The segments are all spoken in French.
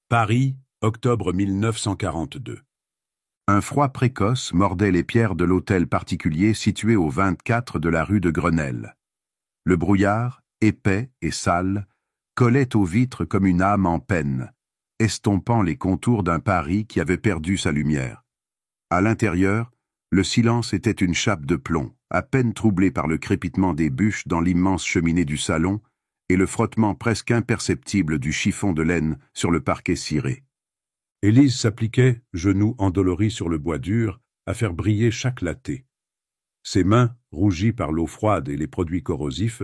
Paris, octobre 1942. Un froid précoce mordait les pierres de l'hôtel particulier situé au 24 de la rue de Grenelle. Le brouillard, épais et sale, collait aux vitres comme une âme en peine, estompant les contours d'un Paris qui avait perdu sa lumière. À l'intérieur, le silence était une chape de plomb, à peine troublée par le crépitement des bûches dans l'immense cheminée du salon et le frottement presque imperceptible du chiffon de laine sur le parquet ciré. Élise s'appliquait, genoux endoloris sur le bois dur, à faire briller chaque latté. Ses mains, rougies par l'eau froide et les produits corrosifs,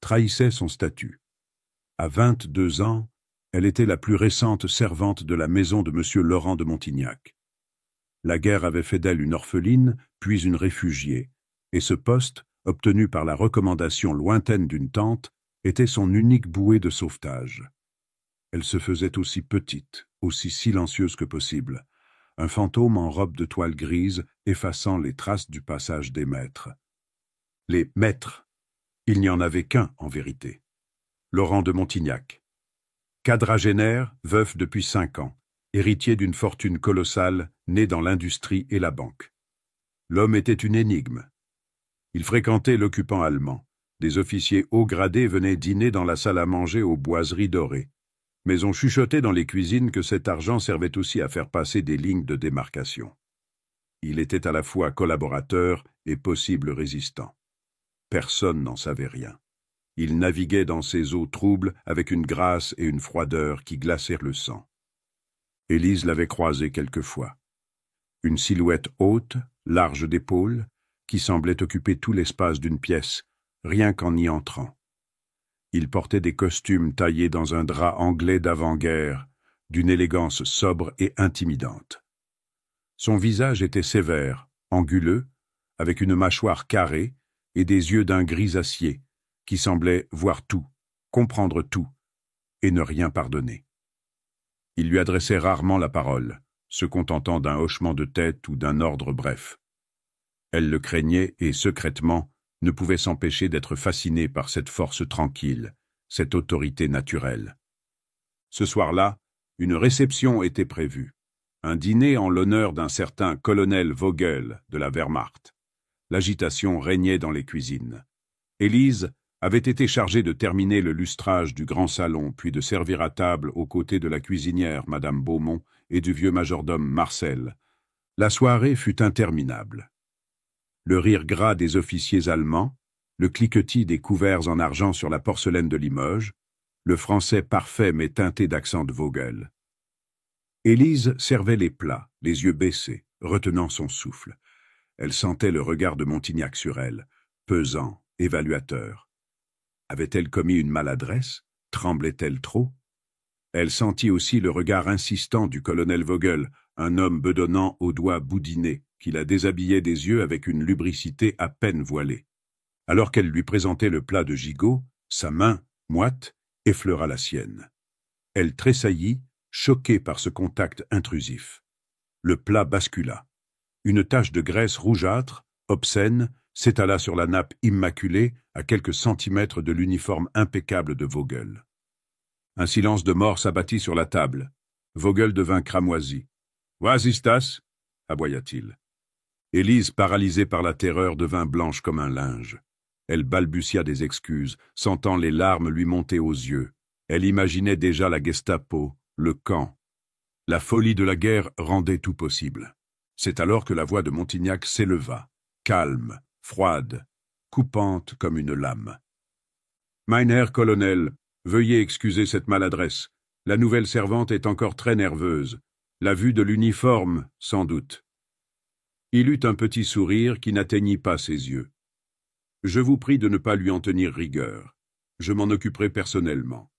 trahissaient son statut. À 22 ans, elle était la plus récente servante de la maison de M. Laurent de Montignac. La guerre avait fait d'elle une orpheline, puis une réfugiée, et ce poste, obtenu par la recommandation lointaine d'une tante, était son unique bouée de sauvetage. Elle se faisait aussi petite, aussi silencieuse que possible, un fantôme en robe de toile grise effaçant les traces du passage des maîtres. Les maîtres, il n'y en avait qu'un en vérité. Laurent de Montignac. Quadragénaire, veuf depuis 5 ans, héritier d'une fortune colossale, né dans l'industrie et la banque. L'homme était une énigme. Il fréquentait l'occupant allemand. Des officiers haut gradés venaient dîner dans la salle à manger aux boiseries dorées. Mais on chuchotait dans les cuisines que cet argent servait aussi à faire passer des lignes de démarcation. Il était à la fois collaborateur et possible résistant. Personne n'en savait rien. Il naviguait dans ces eaux troubles avec une grâce et une froideur qui glacèrent le sang. Élise l'avait croisé quelquefois. Une silhouette haute, large d'épaules, qui semblait occuper tout l'espace d'une pièce, rien qu'en y entrant. Il portait des costumes taillés dans un drap anglais d'avant-guerre, d'une élégance sobre et intimidante. Son visage était sévère, anguleux, avec une mâchoire carrée et des yeux d'un gris acier, qui semblaient voir tout, comprendre tout, et ne rien pardonner. Il lui adressait rarement la parole, se contentant d'un hochement de tête ou d'un ordre bref. Elle le craignait et, secrètement, ne pouvait s'empêcher d'être fascinée par cette force tranquille, cette autorité naturelle. Ce soir-là, une réception était prévue, un dîner en l'honneur d'un certain colonel Vogel de la Wehrmacht. L'agitation régnait dans les cuisines. Élise avait été chargée de terminer le lustrage du grand salon, puis de servir à table aux côtés de la cuisinière, Madame Beaumont, et du vieux majordome Marcel. La soirée fut interminable. Le rire gras des officiers allemands, le cliquetis des couverts en argent sur la porcelaine de Limoges, le français parfait mais teinté d'accent de Vogel. Élise servait les plats, les yeux baissés, retenant son souffle. Elle sentait le regard de Montignac sur elle, pesant, évaluateur. Avait-elle commis une maladresse? Tremblait-elle trop? Elle sentit aussi le regard insistant du colonel Vogel, un homme bedonnant aux doigts boudinés, qui la déshabillait des yeux avec une lubricité à peine voilée. Alors qu'elle lui présentait le plat de gigot, sa main, moite, effleura la sienne. Elle tressaillit, choquée par ce contact intrusif. Le plat bascula. Une tache de graisse rougeâtre, obscène, s'étala sur la nappe immaculée à quelques centimètres de l'uniforme impeccable de Vogel. Un silence de mort s'abattit sur la table. Vogel devint cramoisi. « Was ist das » aboya-t-il. Élise, paralysée par la terreur, devint blanche comme un linge. Elle balbutia des excuses, sentant les larmes lui monter aux yeux. Elle imaginait déjà la Gestapo, le camp. La folie de la guerre rendait tout possible. C'est alors que la voix de Montignac s'éleva, calme, froide, coupante comme une lame. « Mein Herr Colonel, veuillez excuser cette maladresse. La nouvelle servante est encore très nerveuse. La vue de l'uniforme, sans doute. » Il eut un petit sourire qui n'atteignit pas ses yeux. « Je vous prie de ne pas lui en tenir rigueur. Je m'en occuperai personnellement. »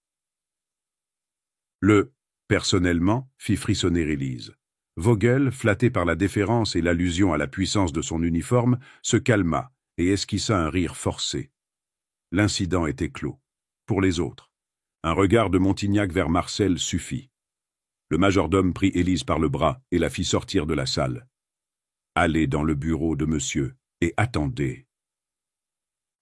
Le « personnellement » fit frissonner Élise. Vogel, flatté par la déférence et l'allusion à la puissance de son uniforme, se calma et esquissa un rire forcé. L'incident était clos. Pour les autres, un regard de Montignac vers Marcel suffit. Le majordome prit Élise par le bras et la fit sortir de la salle. « Allez dans le bureau de monsieur et attendez. »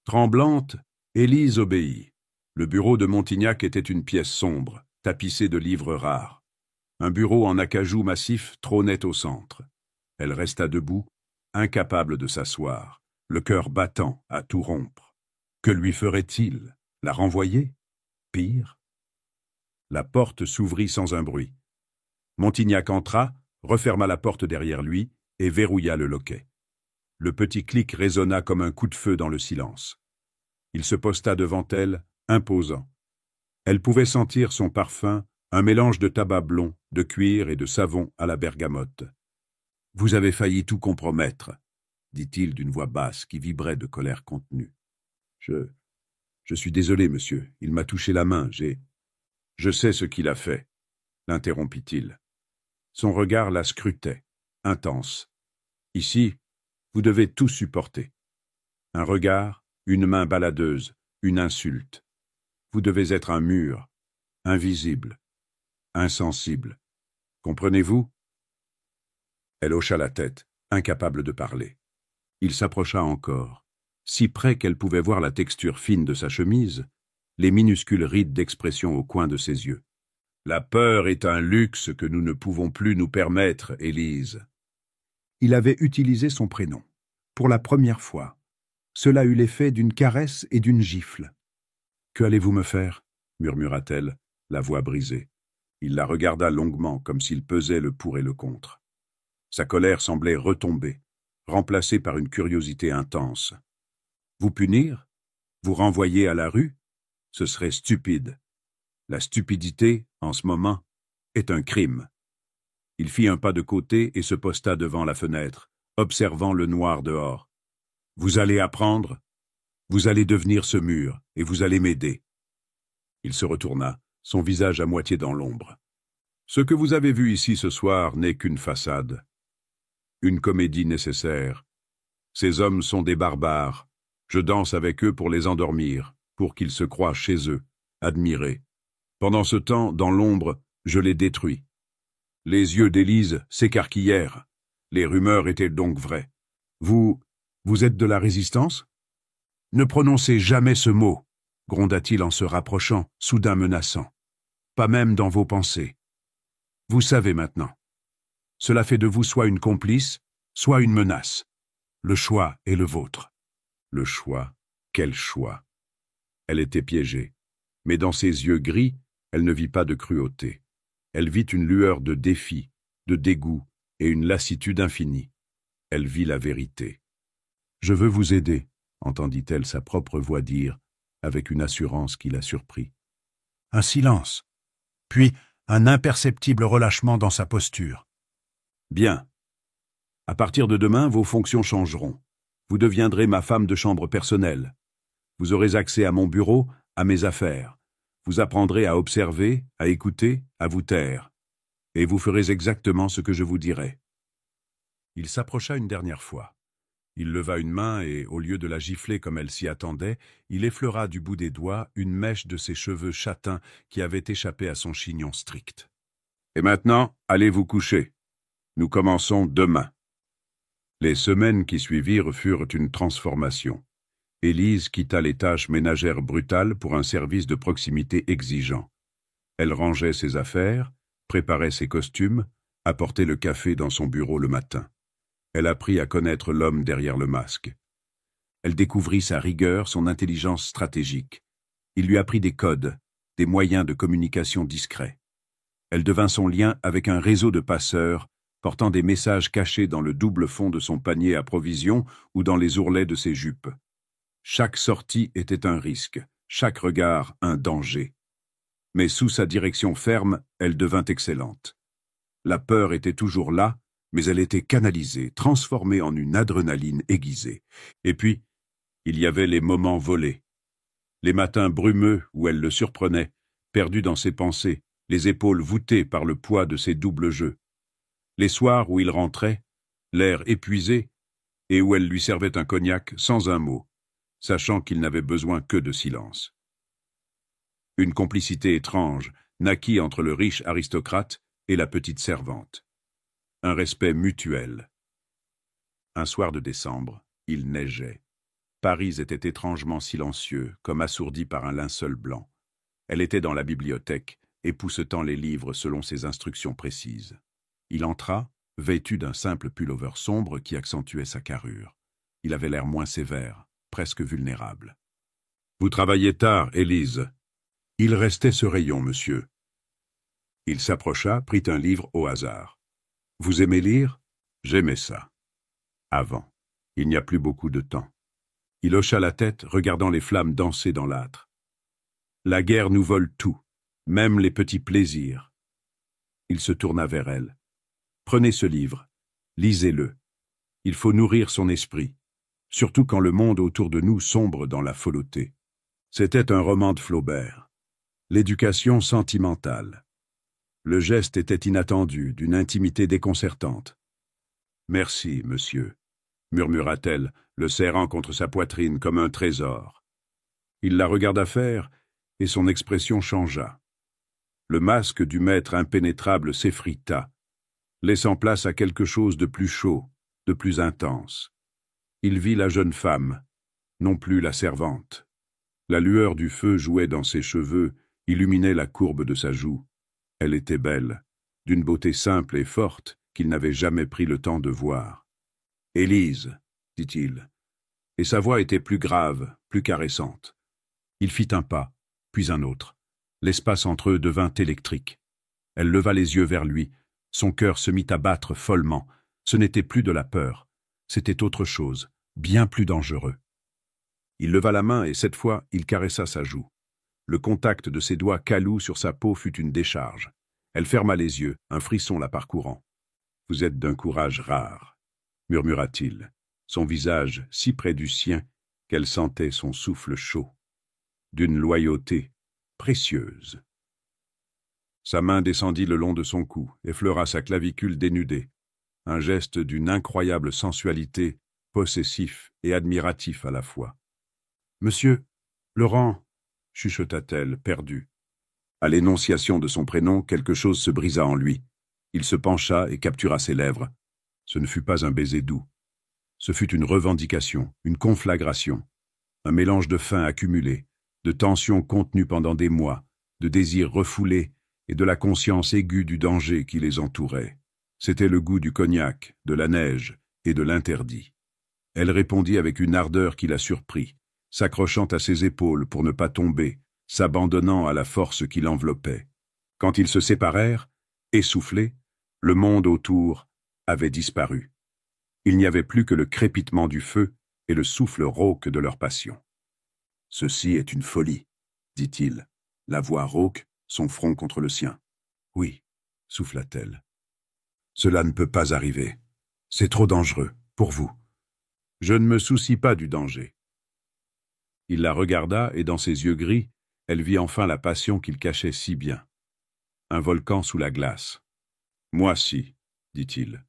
Tremblante, Élise obéit. Le bureau de Montignac était une pièce sombre, tapissée de livres rares. Un bureau en acajou massif trônait au centre. Elle resta debout, incapable de s'asseoir, le cœur battant à tout rompre. Que lui ferait-il? La renvoyer? Pire? La porte s'ouvrit sans un bruit. Montignac entra, referma la porte derrière lui et verrouilla le loquet. Le petit clic résonna comme un coup de feu dans le silence. Il se posta devant elle, imposant. Elle pouvait sentir son parfum, un mélange de tabac blond, de cuir et de savon à la bergamote. « Vous avez failli tout compromettre », dit-il d'une voix basse qui vibrait de colère contenue. « Je suis désolé, monsieur, il m'a touché la main, Je sais ce qu'il a fait, l'interrompit-il. Son regard la scrutait, intense. Ici, vous devez tout supporter. Un regard, une main baladeuse, une insulte. Vous devez être un mur, invisible, insensible. Comprenez-vous? Elle hocha la tête, incapable de parler. Il s'approcha encore, si près qu'elle pouvait voir la texture fine de sa chemise, les minuscules rides d'expression au coin de ses yeux. « La peur est un luxe que nous ne pouvons plus nous permettre, Élise. » Il avait utilisé son prénom. Pour la première fois. Cela eut l'effet d'une caresse et d'une gifle. « Que allez-vous me faire » murmura-t-elle, la voix brisée. Il la regarda longuement, comme s'il pesait le pour et le contre. Sa colère semblait retomber, remplacée par une curiosité intense. « Vous punir? Vous renvoyer à la rue? Ce serait stupide. La stupidité, en ce moment, est un crime. » Il fit un pas de côté et se posta devant la fenêtre, observant le noir dehors. « Vous allez apprendre? Vous allez devenir ce mur, et vous allez m'aider. » Il se retourna, son visage à moitié dans l'ombre. « Ce que vous avez vu ici ce soir n'est qu'une façade. Une comédie nécessaire. Ces hommes sont des barbares. Je danse avec eux pour les endormir, pour qu'ils se croient chez eux, admirés. Pendant ce temps, dans l'ombre, je les détruis. Les yeux d'Élise s'écarquillèrent. Les rumeurs étaient donc vraies. Vous êtes de la résistance? Ne prononcez jamais ce mot, gronda-t-il en se rapprochant, soudain menaçant. Pas même dans vos pensées. Vous savez maintenant. Cela fait de vous soit une complice, soit une menace. Le choix est le vôtre. Le choix, quel choix? Elle était piégée, mais dans ses yeux gris, elle ne vit pas de cruauté. Elle vit une lueur de défi, de dégoût et une lassitude infinie. Elle vit la vérité. « Je veux vous aider », entendit-elle sa propre voix dire, avec une assurance qui la surprit. Un silence, puis un imperceptible relâchement dans sa posture. « Bien. À partir de demain, vos fonctions changeront. Vous deviendrez ma femme de chambre personnelle. Vous aurez accès à mon bureau, à mes affaires. Vous apprendrez à observer, à écouter, à vous taire. Et vous ferez exactement ce que je vous dirai. » Il s'approcha une dernière fois. Il leva une main et, au lieu de la gifler comme elle s'y attendait, il effleura du bout des doigts une mèche de ses cheveux châtains qui avait échappé à son chignon strict. « Et maintenant, allez vous coucher. Nous commençons demain. » Les semaines qui suivirent furent une transformation. Élise quitta les tâches ménagères brutales pour un service de proximité exigeant. Elle rangeait ses affaires, préparait ses costumes, apportait le café dans son bureau le matin. Elle apprit à connaître l'homme derrière le masque. Elle découvrit sa rigueur, son intelligence stratégique. Il lui apprit des codes, des moyens de communication discrets. Elle devint son lien avec un réseau de passeurs, portant des messages cachés dans le double fond de son panier à provisions ou dans les ourlets de ses jupes. Chaque sortie était un risque, chaque regard un danger. Mais sous sa direction ferme, elle devint excellente. La peur était toujours là, mais elle était canalisée, transformée en une adrénaline aiguisée. Et puis, il y avait les moments volés. Les matins brumeux où elle le surprenait, perdu dans ses pensées, les épaules voûtées par le poids de ses doubles jeux. Les soirs où il rentrait, l'air épuisé, et où elle lui servait un cognac sans un mot, sachant qu'il n'avait besoin que de silence. Une complicité étrange naquit entre le riche aristocrate et la petite servante. Un respect mutuel. Un soir de décembre, il neigeait. Paris était étrangement silencieux, comme assourdi par un linceul blanc. Elle était dans la bibliothèque, époussetant les livres selon ses instructions précises. Il entra, vêtu d'un simple pullover sombre qui accentuait sa carrure. Il avait l'air moins sévère, presque vulnérable. « Vous travaillez tard, Élise. »« Il restait ce rayon, monsieur. » Il s'approcha, prit un livre au hasard. « Vous aimez lire ? J'aimais ça. Avant. Il n'y a plus beaucoup de temps. » Il hocha la tête, regardant les flammes danser dans l'âtre. « La guerre nous vole tout, même les petits plaisirs. » Il se tourna vers elle. « Prenez ce livre, lisez-le. Il faut nourrir son esprit, surtout quand le monde autour de nous sombre dans la folleté. » C'était un roman de Flaubert. L'éducation sentimentale. Le geste était inattendu, d'une intimité déconcertante. « Merci, monsieur, » murmura-t-elle, le serrant contre sa poitrine comme un trésor. Il la regarda faire, et son expression changea. Le masque du maître impénétrable s'effrita, laissant place à quelque chose de plus chaud, de plus intense. Il vit la jeune femme, non plus la servante. La lueur du feu jouait dans ses cheveux, illuminait la courbe de sa joue. Elle était belle, d'une beauté simple et forte qu'il n'avait jamais pris le temps de voir. « Élise » dit-il, et sa voix était plus grave, plus caressante. Il fit un pas, puis un autre. L'espace entre eux devint électrique. Elle leva les yeux vers lui. Son cœur se mit à battre follement. Ce n'était plus de la peur. C'était autre chose, bien plus dangereux. Il leva la main et cette fois, il caressa sa joue. Le contact de ses doigts calous sur sa peau fut une décharge. Elle ferma les yeux, un frisson la parcourant. « Vous êtes d'un courage rare », murmura-t-il, son visage si près du sien qu'elle sentait son souffle chaud. D'une loyauté précieuse. Sa main descendit le long de son cou, effleura sa clavicule dénudée. Un geste d'une incroyable sensualité, possessif et admiratif à la fois. « Monsieur, Laurent » chuchota-t-elle, perdue. À l'énonciation de son prénom, quelque chose se brisa en lui. Il se pencha et captura ses lèvres. Ce ne fut pas un baiser doux. Ce fut une revendication, une conflagration, un mélange de faim accumulé, de tensions contenues pendant des mois, de désirs refoulés et de la conscience aiguë du danger qui les entourait. C'était le goût du cognac, de la neige et de l'interdit. Elle répondit avec une ardeur qui la surprit, s'accrochant à ses épaules pour ne pas tomber, s'abandonnant à la force qui l'enveloppait. Quand ils se séparèrent, essoufflés, le monde autour avait disparu. Il n'y avait plus que le crépitement du feu et le souffle rauque de leur passion. « Ceci est une folie, » dit-il, la voix rauque, son front contre le sien. « Oui, » souffla-t-elle. « Cela ne peut pas arriver. C'est trop dangereux, pour vous. »« Je ne me soucie pas du danger. » Il la regarda et dans ses yeux gris, elle vit enfin la passion qu'il cachait si bien. Un volcan sous la glace. « Moi si, » dit-il.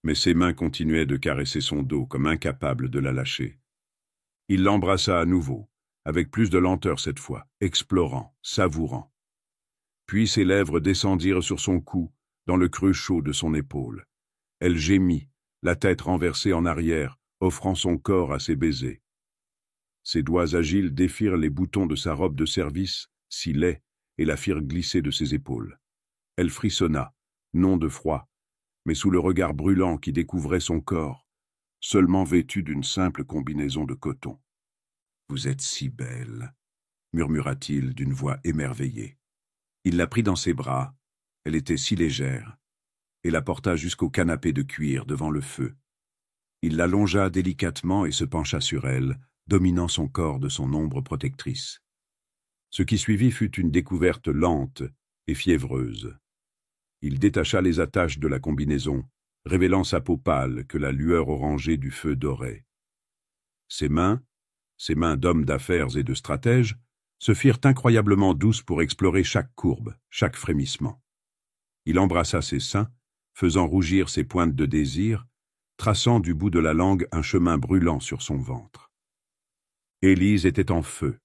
Mais ses mains continuaient de caresser son dos comme incapables de la lâcher. Il l'embrassa à nouveau, avec plus de lenteur cette fois, explorant, savourant. Puis ses lèvres descendirent sur son cou, dans le creux chaud de son épaule. Elle gémit, la tête renversée en arrière, offrant son corps à ses baisers. Ses doigts agiles défirent les boutons de sa robe de service, si laid, et la firent glisser de ses épaules. Elle frissonna, non de froid, mais sous le regard brûlant qui découvrait son corps, seulement vêtu d'une simple combinaison de coton. « Vous êtes si belle » murmura-t-il d'une voix émerveillée. Il la prit dans ses bras, elle était si légère, et la porta jusqu'au canapé de cuir devant le feu. Il l'allongea délicatement et se pencha sur elle, dominant son corps de son ombre protectrice. Ce qui suivit fut une découverte lente et fiévreuse. Il détacha les attaches de la combinaison, révélant sa peau pâle que la lueur orangée du feu dorait. Ses mains d'homme d'affaires et de stratège, se firent incroyablement douces pour explorer chaque courbe, chaque frémissement. Il embrassa ses seins, faisant rougir ses pointes de désir, traçant du bout de la langue un chemin brûlant sur son ventre. Élise était en feu.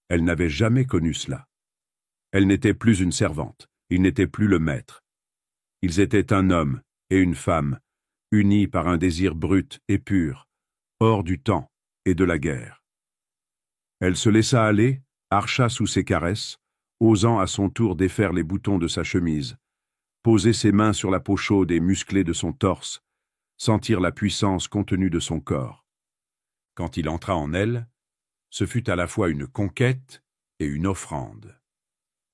Elle n'avait jamais connu cela. Elle n'était plus une servante, il n'était plus le maître. Ils étaient un homme et une femme, unis par un désir brut et pur, hors du temps et de la guerre. Elle se laissa aller, archa sous ses caresses, osant à son tour défaire les boutons de sa chemise, poser ses mains sur la peau chaude et musclée de son torse, sentir la puissance contenue de son corps. Quand il entra en elle, ce fut à la fois une conquête et une offrande.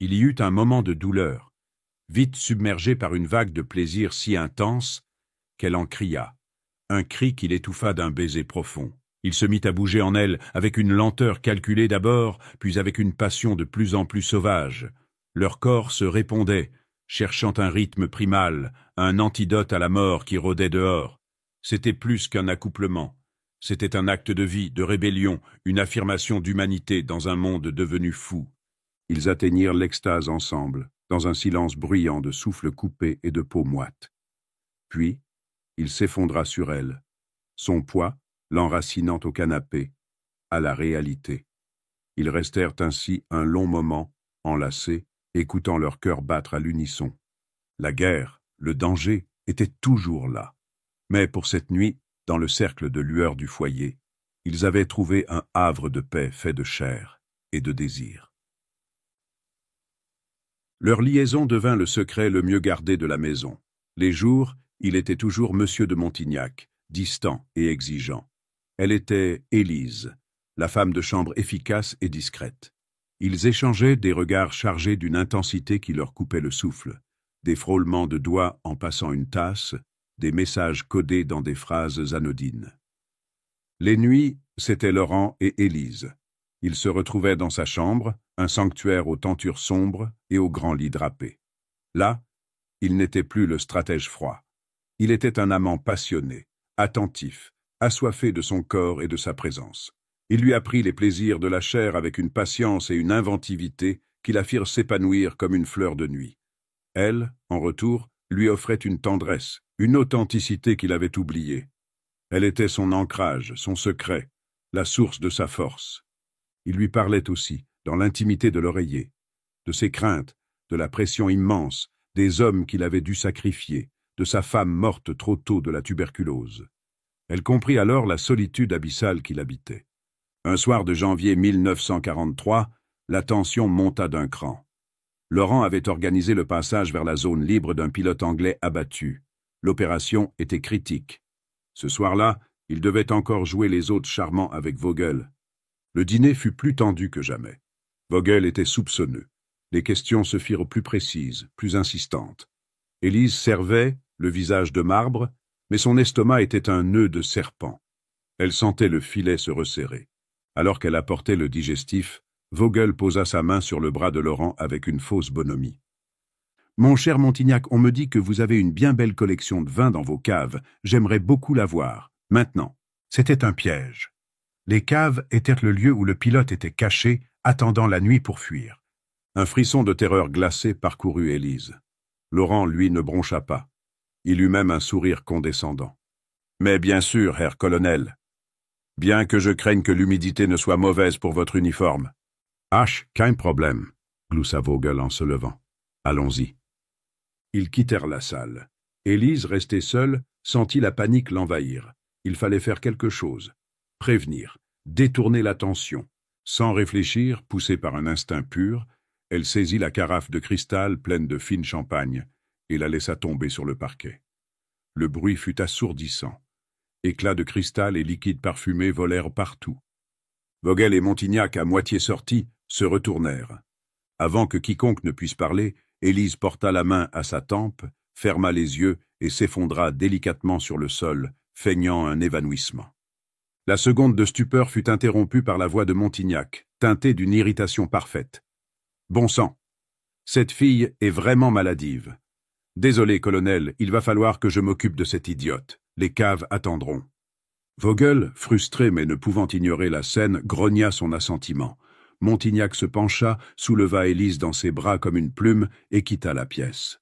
Il y eut un moment de douleur, vite submergé par une vague de plaisir si intense qu'elle en cria, un cri qui l'étouffa d'un baiser profond. Il se mit à bouger en elle avec une lenteur calculée d'abord, puis avec une passion de plus en plus sauvage. Leurs corps se répondaient, cherchant un rythme primal, un antidote à la mort qui rôdait dehors. C'était plus qu'un accouplement. C'était un acte de vie, de rébellion, une affirmation d'humanité dans un monde devenu fou. Ils atteignirent l'extase ensemble, dans un silence bruyant de souffles coupés et de peau moite. Puis, il s'effondra sur elle, son poids l'enracinant au canapé, à la réalité. Ils restèrent ainsi un long moment, enlacés, écoutant leur cœur battre à l'unisson. La guerre, le danger, étaient toujours là. Mais pour cette nuit, dans le cercle de lueur du foyer, ils avaient trouvé un havre de paix fait de chair et de désir. Leur liaison devint le secret le mieux gardé de la maison. Les jours, il était toujours Monsieur de Montignac, distant et exigeant. Elle était Élise, la femme de chambre efficace et discrète. Ils échangeaient des regards chargés d'une intensité qui leur coupait le souffle, des frôlements de doigts en passant une tasse, des messages codés dans des phrases anodines. Les nuits, c'étaient Laurent et Élise. Ils se retrouvaient dans sa chambre, un sanctuaire aux tentures sombres et aux grands lits drapés. Là, il n'était plus le stratège froid. Il était un amant passionné, attentif, assoiffé de son corps et de sa présence. Il lui apprit les plaisirs de la chair avec une patience et une inventivité qui la firent s'épanouir comme une fleur de nuit. Elle, en retour, lui offrait une tendresse, une authenticité qu'il avait oubliée. Elle était son ancrage, son secret, la source de sa force. Il lui parlait aussi, dans l'intimité de l'oreiller, de ses craintes, de la pression immense, des hommes qu'il avait dû sacrifier, de sa femme morte trop tôt de la tuberculose. Elle comprit alors la solitude abyssale qui l'habitait. Un soir de janvier 1943, la tension monta d'un cran. Laurent avait organisé le passage vers la zone libre d'un pilote anglais abattu. L'opération était critique. Ce soir-là, il devait encore jouer les hôtes charmants avec Vogel. Le dîner fut plus tendu que jamais. Vogel était soupçonneux. Les questions se firent plus précises, plus insistantes. Élise servait, le visage de marbre, mais son estomac était un nœud de serpent. Elle sentait le filet se resserrer. Alors qu'elle apportait le digestif, Vogel posa sa main sur le bras de Laurent avec une fausse bonhomie. « Mon cher Montignac, on me dit que vous avez une bien belle collection de vins dans vos caves. J'aimerais beaucoup la voir. Maintenant. » C'était un piège. Les caves étaient le lieu où le pilote était caché, attendant la nuit pour fuir. Un frisson de terreur glacée parcourut Élise. Laurent, lui, ne broncha pas. Il eut même un sourire condescendant. « Mais bien sûr, Herr Colonel. Bien que je craigne que l'humidité ne soit mauvaise pour votre uniforme. »« Ach, kein Problem, » gloussa Vogel en se levant. « Allons-y. » Ils quittèrent la salle. Élise, restée seule, sentit la panique l'envahir. Il fallait faire quelque chose. Prévenir, détourner l'attention. Sans réfléchir, poussée par un instinct pur, elle saisit la carafe de cristal pleine de fine champagne et la laissa tomber sur le parquet. Le bruit fut assourdissant. Éclats de cristal et liquides parfumés volèrent partout. Vogel et Montignac, à moitié sortis, se retournèrent. Avant que quiconque ne puisse parler, Élise porta la main à sa tempe, ferma les yeux et s'effondra délicatement sur le sol, feignant un évanouissement. La seconde de stupeur fut interrompue par la voix de Montignac, teintée d'une irritation parfaite. « Bon sang, cette fille est vraiment maladive. Désolé, colonel, il va falloir que je m'occupe de cette idiote. Les caves attendront. » Vogel, frustré mais ne pouvant ignorer la scène, grogna son assentiment. Montignac se pencha, souleva Élise dans ses bras comme une plume et quitta la pièce.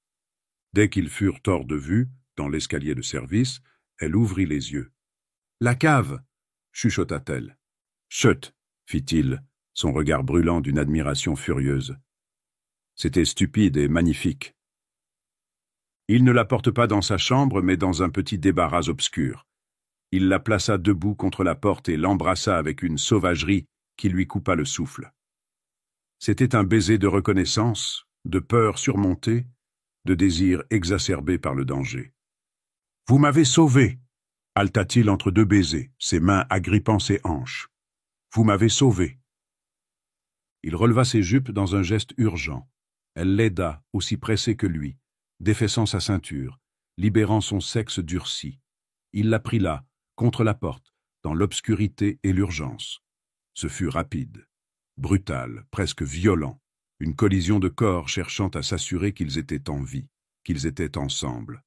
Dès qu'ils furent hors de vue, dans l'escalier de service, elle ouvrit les yeux. « La cave !» chuchota-t-elle. « Chut !» fit-il, son regard brûlant d'une admiration furieuse. C'était stupide et magnifique. Il ne la porte pas dans sa chambre, mais dans un petit débarras obscur. Il la plaça debout contre la porte et l'embrassa avec une sauvagerie qui lui coupa le souffle. C'était un baiser de reconnaissance, de peur surmontée, de désir exacerbé par le danger. « Vous m'avez sauvé !» haleta-t-il entre deux baisers, ses mains agrippant ses hanches. « Vous m'avez sauvé !» Il releva ses jupes dans un geste urgent. Elle l'aida, aussi pressée que lui, défaissant sa ceinture, libérant son sexe durci. Il la prit là, contre la porte, dans l'obscurité et l'urgence. Ce fut rapide, brutal, presque violent, une collision de corps cherchant à s'assurer qu'ils étaient en vie, qu'ils étaient ensemble.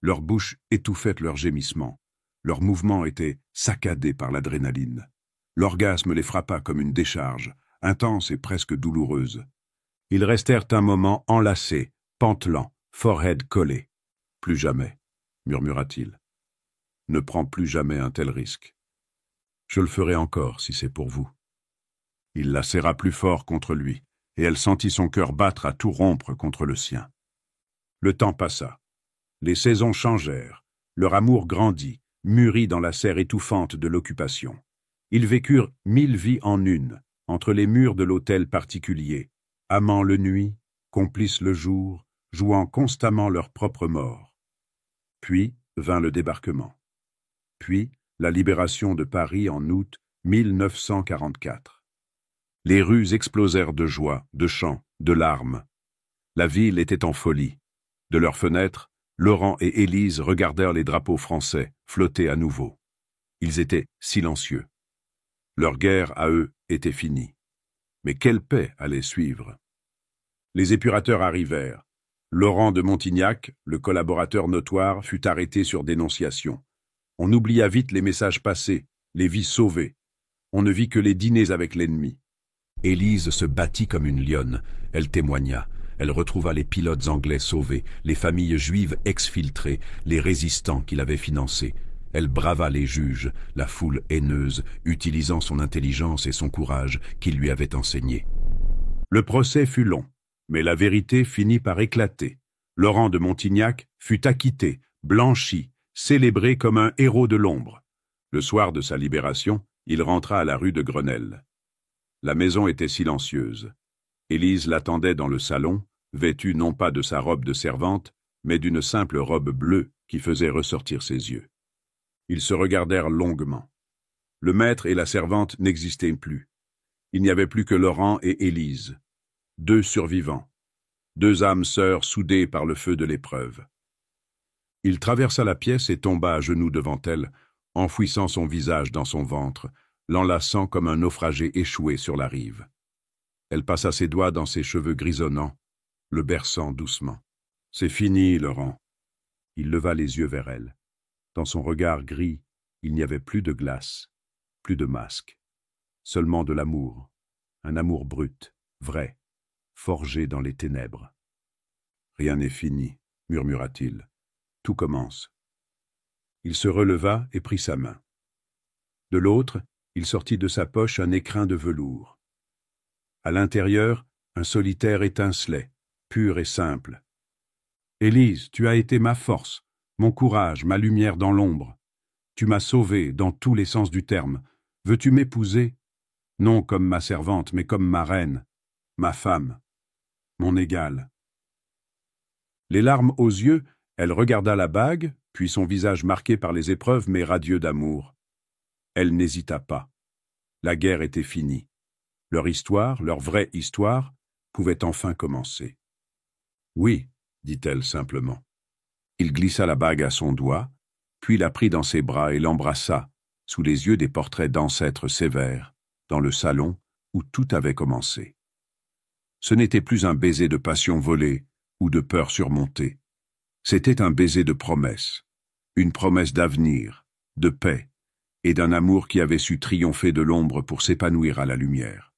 Leurs bouches étouffaient leurs gémissements, leurs mouvements étaient saccadés par l'adrénaline. L'orgasme les frappa comme une décharge, intense et presque douloureuse. Ils restèrent un moment enlacés, pantelants, forehead collé. « Plus jamais, » murmura-t-il. « Ne prends plus jamais un tel risque. Je le ferai encore si c'est pour vous. » Il la serra plus fort contre lui, et elle sentit son cœur battre à tout rompre contre le sien. Le temps passa. Les saisons changèrent. Leur amour grandit, mûrit dans la serre étouffante de l'occupation. Ils vécurent 1000 vies en une, entre les murs de l'hôtel particulier, amants le nuit, complices le jour, jouant constamment leur propre mort. Puis vint le débarquement. Puis la libération de Paris en août 1944. Les rues explosèrent de joie, de chants, de larmes. La ville était en folie. De leurs fenêtres, Laurent et Élise regardèrent les drapeaux français flotter à nouveau. Ils étaient silencieux. Leur guerre, à eux, était finie. Mais quelle paix allait suivre? Les épurateurs arrivèrent. Laurent de Montignac, le collaborateur notoire, fut arrêté sur dénonciation. On oublia vite les messages passés, les vies sauvées. On ne vit que les dîners avec l'ennemi. Élise se battit comme une lionne. Elle témoigna. Elle retrouva les pilotes anglais sauvés, les familles juives exfiltrées, les résistants qu'il avait financés. Elle brava les juges, la foule haineuse, utilisant son intelligence et son courage qu'il lui avait enseignés. Le procès fut long, mais la vérité finit par éclater. Laurent de Montignac fut acquitté, blanchi, célébré comme un héros de l'ombre. Le soir de sa libération, il rentra à la rue de Grenelle. La maison était silencieuse. Élise l'attendait dans le salon, vêtue non pas de sa robe de servante, mais d'une simple robe bleue qui faisait ressortir ses yeux. Ils se regardèrent longuement. Le maître et la servante n'existaient plus. Il n'y avait plus que Laurent et Élise, deux survivants, deux âmes sœurs soudées par le feu de l'épreuve. Il traversa la pièce et tomba à genoux devant elle, enfouissant son visage dans son ventre, l'enlaçant comme un naufragé échoué sur la rive. Elle passa ses doigts dans ses cheveux grisonnants, le berçant doucement. « C'est fini, Laurent. » Il leva les yeux vers elle. Dans son regard gris, il n'y avait plus de glace, plus de masque, seulement de l'amour, un amour brut, vrai, forgé dans les ténèbres. « Rien n'est fini, » murmura-t-il. « Tout commence. » Il se releva et prit sa main. De l'autre, il sortit de sa poche un écrin de velours. À l'intérieur, un solitaire étincelait, pur et simple. « Élise, tu as été ma force, mon courage, ma lumière dans l'ombre. Tu m'as sauvée dans tous les sens du terme. Veux-tu m'épouser? Non comme ma servante, mais comme ma reine, ma femme, mon égale. » Les larmes aux yeux, elle regarda la bague, puis son visage marqué par les épreuves mais radieux d'amour. Elle n'hésita pas. La guerre était finie. Leur histoire, leur vraie histoire, pouvait enfin commencer. « Oui, » dit-elle simplement. Il glissa la bague à son doigt, puis la prit dans ses bras et l'embrassa, sous les yeux des portraits d'ancêtres sévères, dans le salon où tout avait commencé. Ce n'était plus un baiser de passion volée ou de peur surmontée. C'était un baiser de promesse, une promesse d'avenir, de paix, et d'un amour qui avait su triompher de l'ombre pour s'épanouir à la lumière.